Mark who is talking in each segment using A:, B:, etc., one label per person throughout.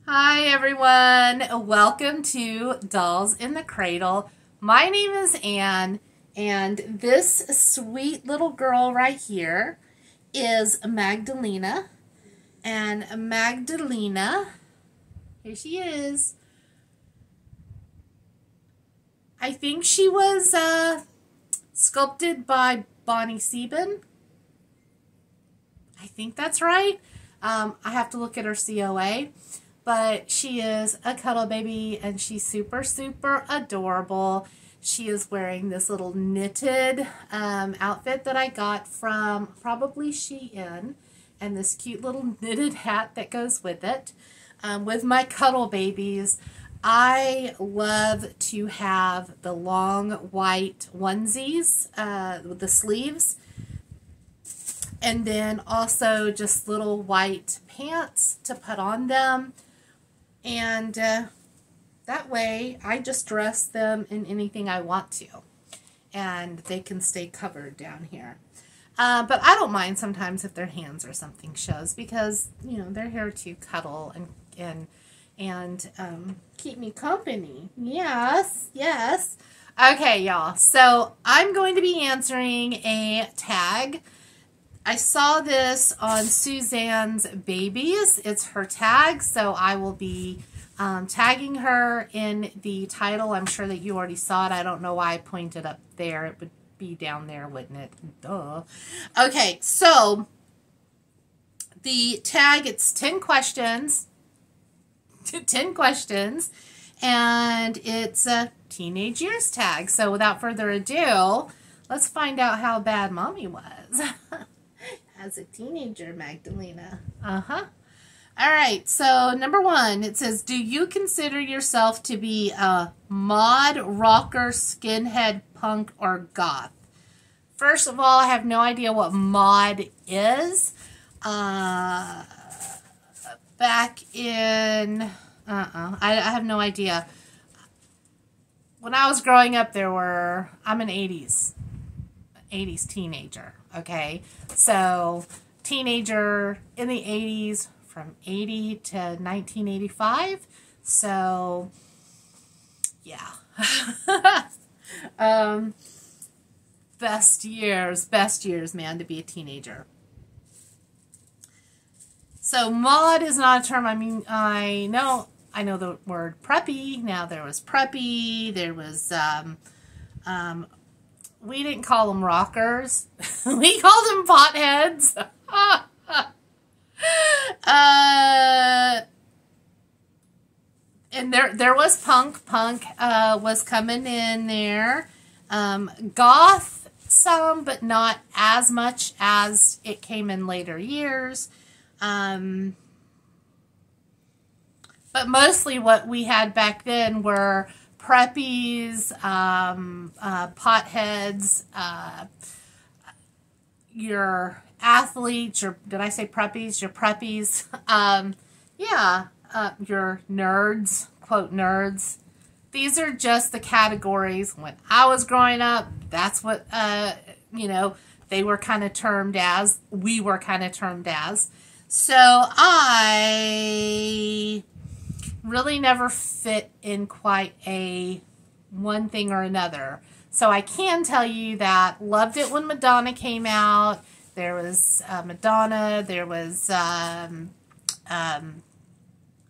A: Hi everyone, welcome to Dolls in the Cradle. My name is Anne, and this sweet little girl right here is Magdalena. And Magdalena, here she is. I think she was sculpted by Bonnie Sieben. I think that's right. I have to look at her COA. But she is a cuddle baby, and she's super, super adorable. She is wearing this little knitted outfit that I got from probably Shein, and this cute little knitted hat that goes with it. With my cuddle babies, I love to have the long white onesies with the sleeves, and then also just little white pants to put on them. And that way, I just dress them in anything I want to. And they can stay covered down here. But I don't mind sometimes if their hands or something shows. Because, you know, they're here to cuddle and keep me company. Yes, yes. Okay, y'all. So, I'm going to be answering a tag. I saw this on Suzanne's Babies. It's her tag, so I will be tagging her in the title. I'm sure that you already saw it. I don't know why I pointed up there. It would be down there, wouldn't it? Duh. Okay, so the tag, it's 10 questions. 10 questions. And it's a teenage years tag. So without further ado, let's find out how bad Mommy was. As a teenager, Magdalena. All right, so number one, it says, do you consider yourself to be a mod, rocker, skinhead, punk, or goth? First of all, I have no idea what mod is. Back in, I have no idea. When I was growing up, I'm an 80s teenager. Okay, so teenager in the 80s, from 80 to 1985. So, yeah. Best years, man, to be a teenager. So, mod is not a term. I mean, I know the word preppy. Now, there was preppy. There was, we didn't call them rockers. We called them potheads. And there was punk. Punk was coming in there. Goth, some, but not as much as it came in later years. But mostly what we had back then were preppies, potheads, your athletes, did I say preppies? Your preppies, your nerds, quote nerds. These are just the categories. When I was growing up, that's what, they were kind of termed as, we were kind of termed as. So I really never fit in quite a one thing or another. So I can tell you that loved it when Madonna came out. There was Madonna. There was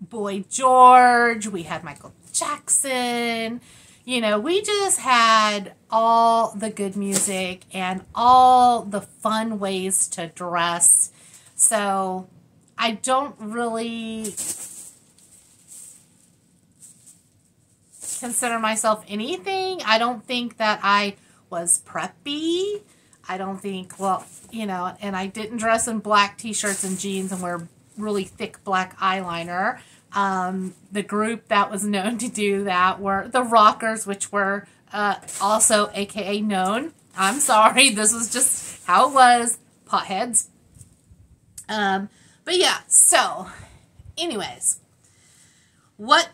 A: Boy George. We had Michael Jackson. You know, we just had all the good music and all the fun ways to dress. So I don't really consider myself anything. I don't think that I was preppy. I don't think, well, you know, and I didn't dress in black t-shirts and jeans and wear really thick black eyeliner. The group that was known to do that were the rockers, which were also AKA known. I'm sorry, this was just how it was. Potheads. But yeah, so anyways,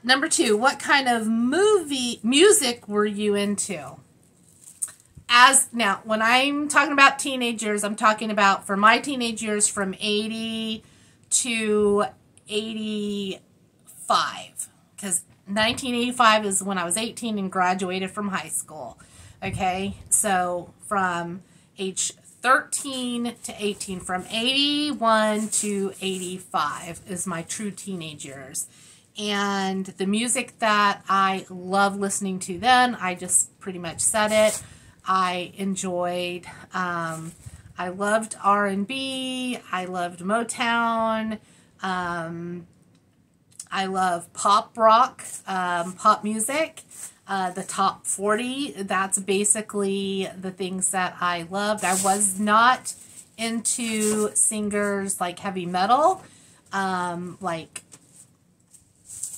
A: number two, what kind of music were you into? Now, when I'm talking about teenage years, I'm talking about, for my teenage years, from 80 to 85. 85, because 1985 is when I was 18 and graduated from high school. Okay, so from age 13 to 18, from 81 to 85 is my true teenage years. And the music that I love listening to then, I just pretty much said it. I enjoyed, I loved R&B, I loved Motown, I love pop rock, pop music, the top 40. That's basically the things that I loved. I was not into singers like heavy metal. Like,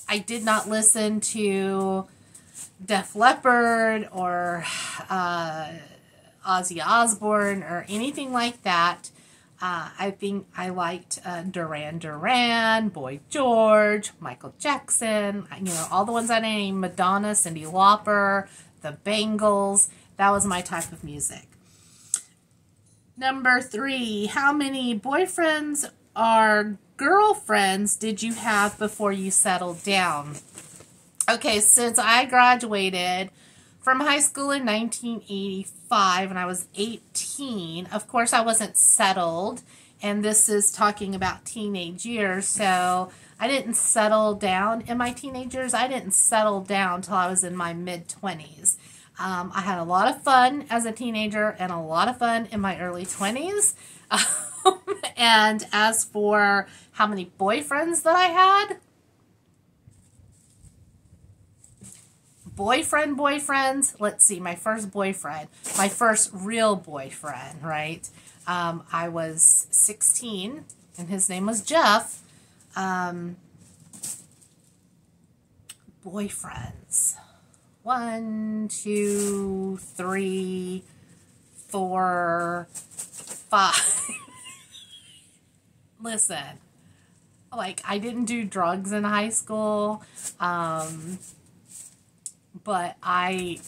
A: I did not listen to Def Leppard or Ozzy Osbourne or anything like that. I think I liked Duran Duran, Boy George, Michael Jackson, you know, all the ones I named, Madonna, Cyndi Lauper, the Bangles. That was my type of music. Number 3, how many boyfriends or girlfriends did you have before you settled down? Okay, since I graduated from high school in 1985 and I was 18, of course I wasn't settled, and this is talking about teenage years, so I didn't settle down in my teenage years. I didn't settle down till I was in my mid-20s. I had a lot of fun as a teenager and a lot of fun in my early 20s. And as for how many boyfriends that I had, boyfriends, let's see, my first boyfriend, my first real boyfriend, right? I was 16 and his name was Jeff. Boyfriends. 1, 2, 3, 4, 5. Listen, like, I didn't do drugs in high school. But I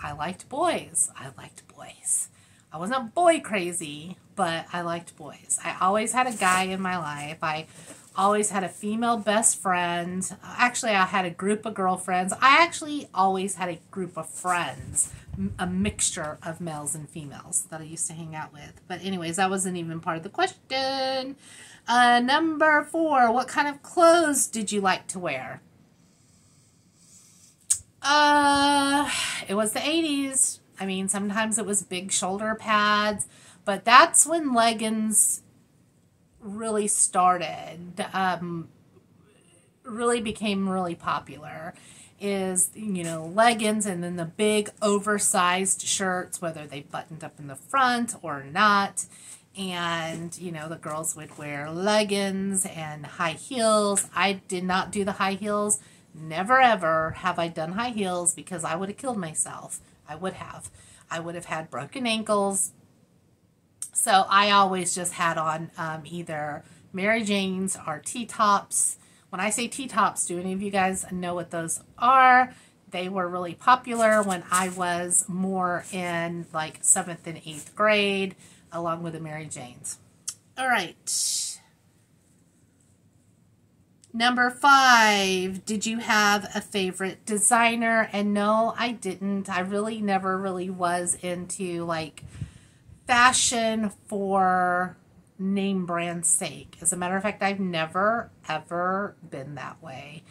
A: liked boys. I liked boys. I wasn't boy crazy, but I liked boys. I always had a guy in my life. I always had a female best friend. Actually, I had a group of girlfriends. I actually always had a group of friends, a mixture of males and females that I used to hang out with. But anyways, that wasn't even part of the question. Number 4, what kind of clothes did you like to wear? It was the 80s. I mean, sometimes it was big shoulder pads, but that's when leggings really started, really became really popular, is, you know, leggings and then the big oversized shirts, whether they buttoned up in the front or not. And, you know, the girls would wear leggings and high heels. I did not do the high heels. Never ever have I done high heels because I would have killed myself. I would have. I would have had broken ankles. So I always just had on either Mary Janes or T-tops. When I say T-tops, do any of you guys know what those are? They were really popular when I was more in like 7th and 8th grade, along with the Mary Janes. All right. Number 5, did you have a favorite designer? And no, I didn't. I really never really was into like fashion for name brand sake. As a matter of fact, I've never ever been that way.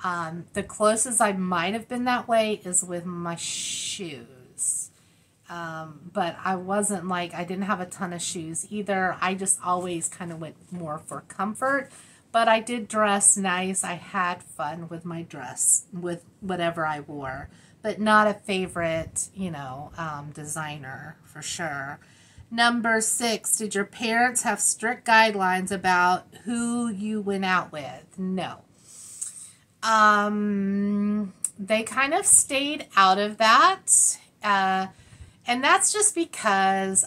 A: The closest I might have been that way is with my shoes. But I wasn't like, I didn't have a ton of shoes either. I just always kind of went more for comfort. But I did dress nice. I had fun with my dress, with whatever I wore. But not a favorite, you know, designer for sure. Number 6, did your parents have strict guidelines about who you went out with? No. They kind of stayed out of that. And that's just because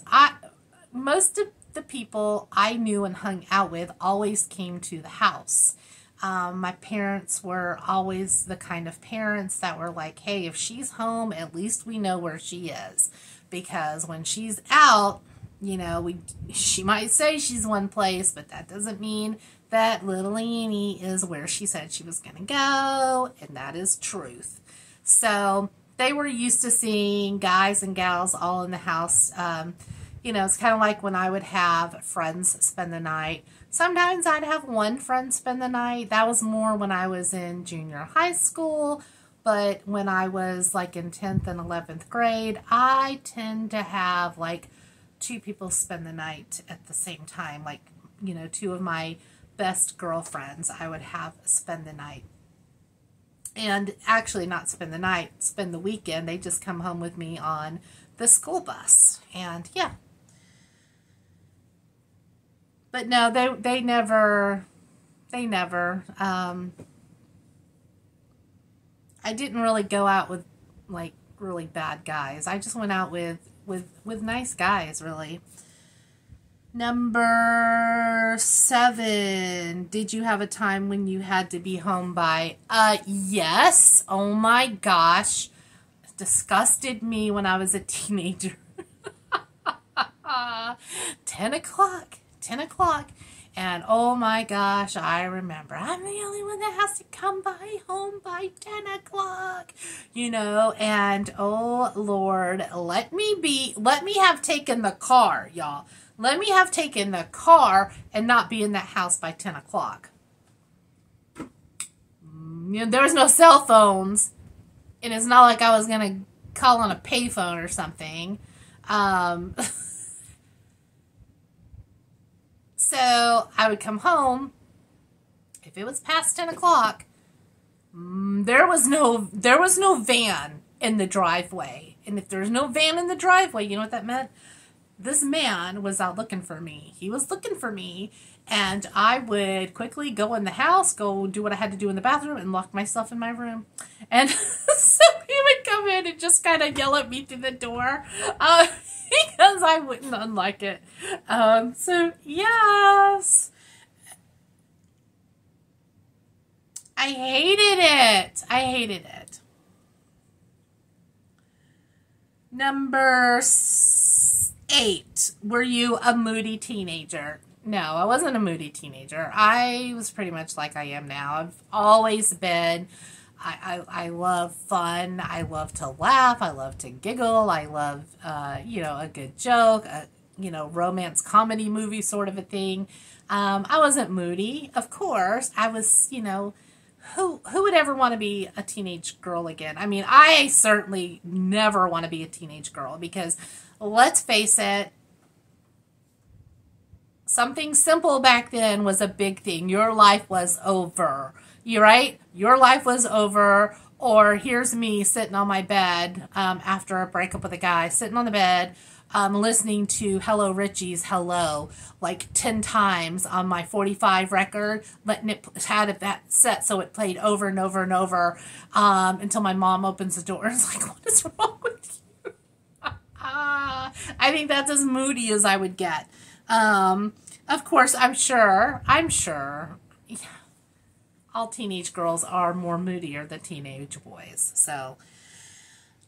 A: most of the people I knew and hung out with always came to the house. My parents were always the kind of parents that were like, hey, if she's home, at least we know where she is. Because when she's out, You know, she might say she's one place, but that doesn't mean that little Annie is where she said she was going to go, and that is truth. So they were used to seeing guys and gals all in the house. You know, it's kind of like when I would have friends spend the night. Sometimes I'd have one friend spend the night. That was more when I was in junior high school. But when I was like in 10th and 11th grade, I tend to have like 2 people spend the night at the same time. Like, you know, 2 of my best girlfriends I would have spend the night. And actually not spend the night, spend the weekend. They just come home with me on the school bus. And yeah. But no, they never, I didn't really go out with like really bad guys. I just went out with nice guys, really. Number 7. Did you have a time when you had to be home by? Yes. Oh my gosh. It disgusted me when I was a teenager. 10 o'clock. 10 o'clock. And oh my gosh, I remember I'm the only one that has to come home by 10 o'clock, you know, and oh Lord, let me have taken the car, y'all. Let me have taken the car and not be in that house by 10 o'clock. You know, there was no cell phones, and it's not like I was going to call on a payphone or something. So I would come home. If it was past 10 o'clock, there was no van in the driveway. And if there's no van in the driveway, you know what that meant? This man was out looking for me. He was looking for me, and I would quickly go in the house, go do what I had to do in the bathroom, and lock myself in my room. And so he would come in and just kind of yell at me through the door because I wouldn't unlock it. So, yes. I hated it. I hated it. Number 8. Were you a moody teenager? No, I wasn't a moody teenager. I was pretty much like I am now. I've always been. I love fun. I love to laugh. I love to giggle. I love, you know, a good joke, you know, romance comedy movie sort of a thing. I wasn't moody, of course. I was, you know, who would ever want to be a teenage girl again? I mean, I certainly never want to be a teenage girl because, let's face it, something simple back then was a big thing. Your life was over. You're right? Your life was over. Or here's me sitting on my bed after a breakup with a guy, sitting on the bed, listening to Hello Richie's Hello like 10 times on my 45 record, letting it had that set so it played over and over and over until my mom opens the door and is like, what is wrong with you? I think that's as moody as I would get. Of course, I'm sure all teenage girls are more moodier than teenage boys. So,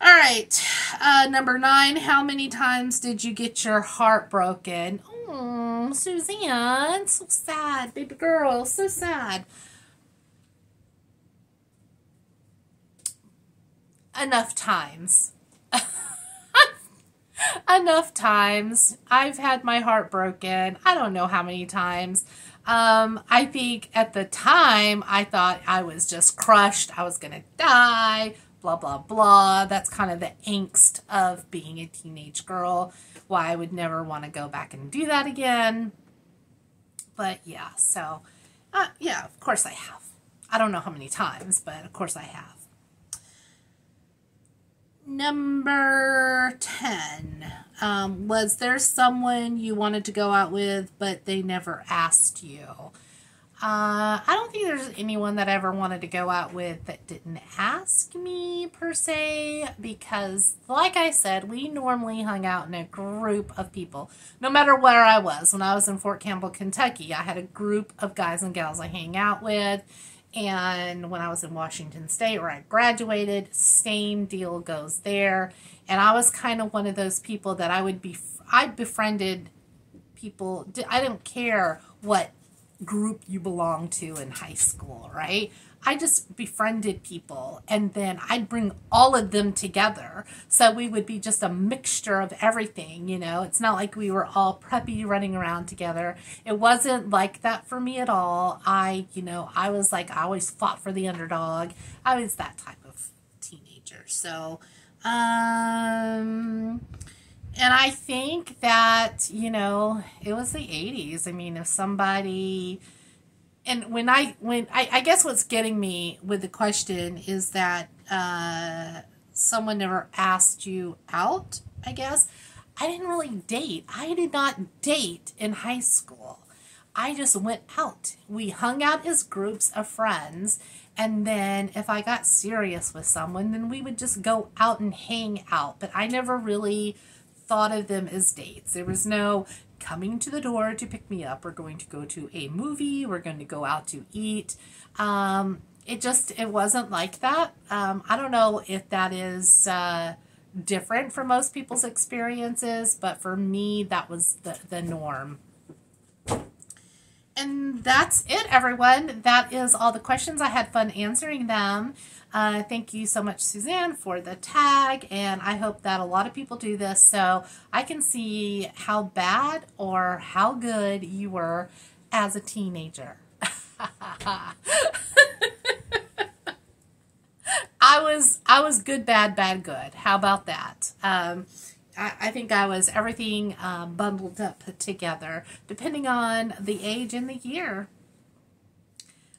A: all right. Number 9, how many times did you get your heart broken? Oh, Suzanne, so sad. Baby girl, so sad. Enough times. Enough times. I've had my heart broken. I don't know how many times. I think at the time I thought I was just crushed. I was going to die. Blah, blah, blah. That's kind of the angst of being a teenage girl. Why I would never want to go back and do that again. But yeah, so, yeah, of course I have. I don't know how many times, but of course I have. Number 10. Was there someone you wanted to go out with, but they never asked you? I don't think there's anyone that I ever wanted to go out with that didn't ask me, per se, because, like I said, we normally hung out in a group of people, no matter where I was. When I was in Fort Campbell, Kentucky, I had a group of guys and gals I hang out with. And when I was in Washington State, where I graduated, same deal goes there. And I was kind of one of those people that I I befriended people. I don't care what group you belong to in high school, right? I just befriended people, and then I'd bring all of them together. So we would be just a mixture of everything, you know. It's not like we were all preppy running around together. It wasn't like that for me at all. I was like, I always fought for the underdog. I was that type of teenager. So, and I think that, it was the 80s. I mean, if somebody... And when I guess what's getting me with the question is that someone never asked you out, I guess. I didn't really date. I did not date in high school. I just went out. We hung out as groups of friends. And then if I got serious with someone, then we would just go out and hang out. But I never really thought of them as dates. There was no coming to the door to pick me up. We're going to go to a movie. We're going to go out to eat. It wasn't like that. I don't know if that is different from most people's experiences, but for me, that was the norm. And that's it, everyone. That is all the questions. I had fun answering them. Thank you so much, Suzanne, for the tag, and I hope that a lot of people do this so I can see how bad or how good you were as a teenager. I was good, bad, bad, good. How about that? I think I was everything bundled up together, depending on the age and the year.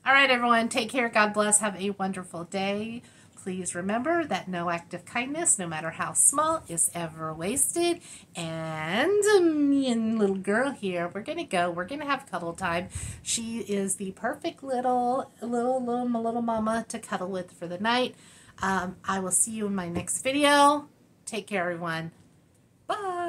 A: All right, everyone, take care. God bless. Have a wonderful day. Please remember that no act of kindness, no matter how small, is ever wasted. And me and little girl here, we're going to go. We're going to have cuddle time. She is the perfect little mama to cuddle with for the night. I will see you in my next video. Take care, everyone. Bye.